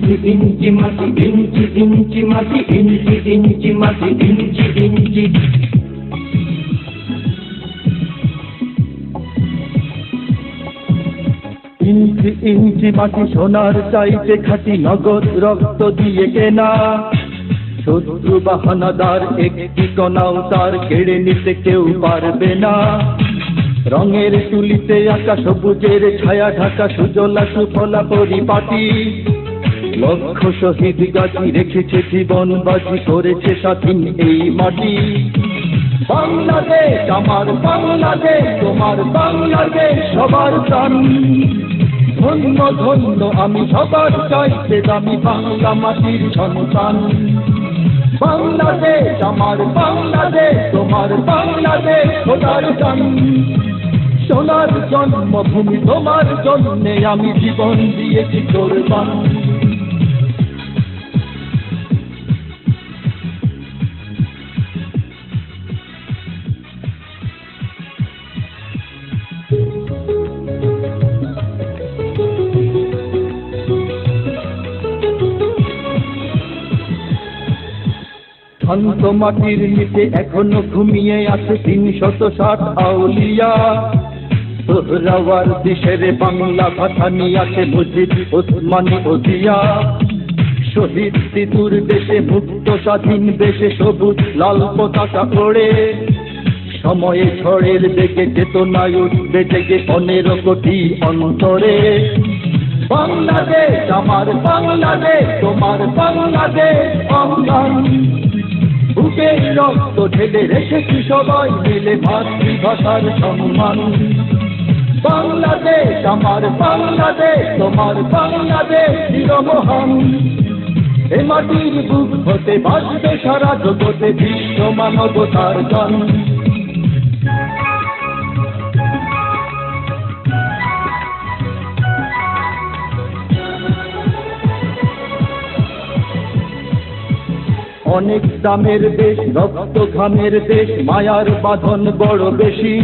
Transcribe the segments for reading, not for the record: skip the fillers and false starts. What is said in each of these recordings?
ইঞ্চি ইঞ্চি মাটি, ইঞ্চি ইঞ্চি মাটি, ইঞ্চি ইঞ্চি মাটি, ইঞ্চি ইঞ্চি। ইঞ্চি ইঞ্চি মাটি সোনার চাইতে খাঁটি, নগদ রক্ত দিয়ে কেনা। শত্রু বাহানাদার একটি কণাও তার কেড়ে নিতে কেউ পারবে না। রঙের তুলিতে আঁকা সবুজের ছায়া ঢাকা সুজলা সুফলা পরিপাটি। লক্ষ শহীদ গাছি রেখেছে জীবন বাজি, করেছে স্বাধীন এই মাটি। বাংলাদেশ আমার বাংলাদেশ, তোমার বাংলাদেশ সবার প্রাণ। ধন্য ধন্য আমি সবার চাইতে দামি বাংলা মাটির সন্তান। বাংলাদেশ আমার বাংলাদেশ, তোমার বাংলাদেশ খোদার গান। সোনার জন্মভূমি তোমার জন্যে আমি জীবন দিয়েছি কোরবান। শান্ত মাটির নিচে এখনো ঘুমিয়ে আছে ৩৬০ আউলিয়া। সোহরাওয়ার দেশের বাংলা ভাষা নিয়ে আছে মুজিব, ওসমানী, ওজিয়া। শহীদ তিতুর দেশে মুক্ত স্বাধীন দেশে সবুজ লাল পতাকা ওড়ে। সময়ে ঝড়ের বেগে চেতনায় উঠবে জেগে ১৫ কোটি অন্তরে। বাংলাদেশ আমার বাংলাদেশ, তোমার বাংলাদেশ অঙ্গন। বুকের রক্ত ঢেলে রেখেছি সবাই মিলে মাতৃভাষার সম্মান। বাংলাদেশ আমার বাংলাদেশ, তোমার বাংলাদেশ চিরমহান। এ মাটির বুক হতে বাজবে সারা জগতে বিশ্ব মানবতার গান। অনেক দামের দেশ, রক্ত ঘামের দেশ, মায়ার বাঁধন বড় বেশি।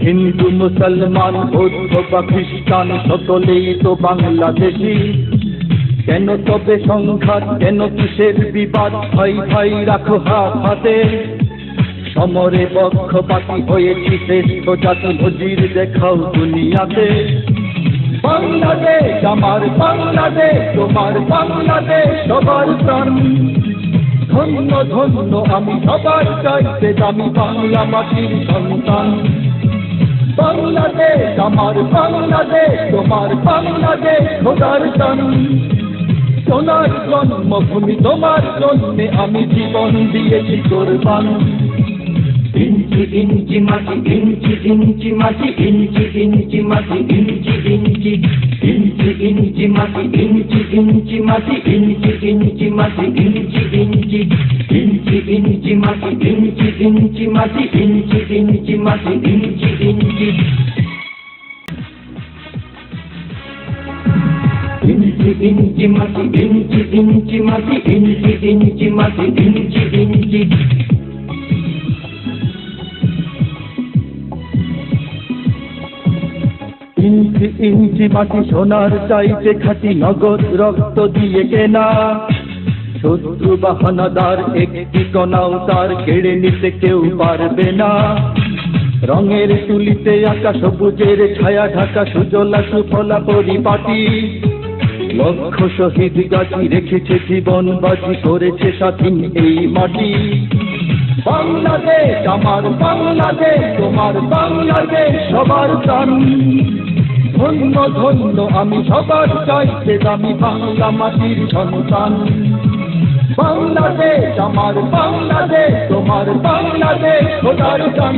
হিন্দু মুসলমান বৌদ্ধ বা খ্রিস্টান সকলেই তো বাংলাদেশি। কেন তবে সংঘাত, কেন কিসের বিবাদ? ভাই ভাই রাখো হাত হাতে। সমরে পক্ষপাতী হয়েছি শ্রেষ্ঠ জাতি, নজির দেখাও দুনিয়াতে। বাংলাদেশ আমার বাংলাদেশ, তোমার বাংলাদেশ সবার প্রাণ। ধন্য ধন্য আমি সবার চাইতে দামি বাংলা মাটির সন্তান। বাংলাদেশ আমার বাংলাদেশ, তোমার বাংলাদেশ খোদার গান। সোনার জন্মভূমি তোমার জন্যে আমি জীবন দিয়েছি কোরবান। ইঞ্চি ইঞ্চি মাটি, ইঞ্চি ইঞ্চি মাটি, ইঞ্চি ইঞ্চি মাটি, ইঞ্চি ইঞ্চি। ইঞ্চি ইঞ্চি মাটি, ইঞ্চি ইঞ্চি মাটি, ইঞ্চি ইঞ্চি মাটি, ইঞ্চি ইঞ্চি। ইঞ্চি ইঞ্চি মাটি, ইঞ্চি ইঞ্চি মাটি, ইঞ্চি ইঞ্চি মাটি, ইঞ্চি ইঞ্চি। ইঞ্চি ইঞ্চি মাটি, ইঞ্চি ইঞ্চি মাটি, ইঞ্চি ইঞ্চি মাটি, ইঞ্চি ইঞ্চি। ইঞ্চি ইঞ্চি মাটি সোনার চাইতে খাঁটি, নগদ রক্ত দিয়ে কেনা। শত্রু বাহানাদার একটি কণাও তার কেড়ে নিতে কেউ পারবে না। রঙের তুলিতে আঁকা সবুজের ছায়া ঢাকা সুজলা সুফলা পরিপাটি। লক্ষ শহীদ গাছি রেখেছে জীবন বাজি, করেছে স্বাধীন এই মাটি। বাংলাদেশ আমার বাংলাদেশ, তোমার বাংলাদেশ সবার প্রাণ। ধন্য ধন্য আমি সবার চাইতে দামি বাংলা মাটির সন্তান। বাংলাদেশ আমার বাংলাদেশ, তোমার বাংলাদেশ খোদার গান।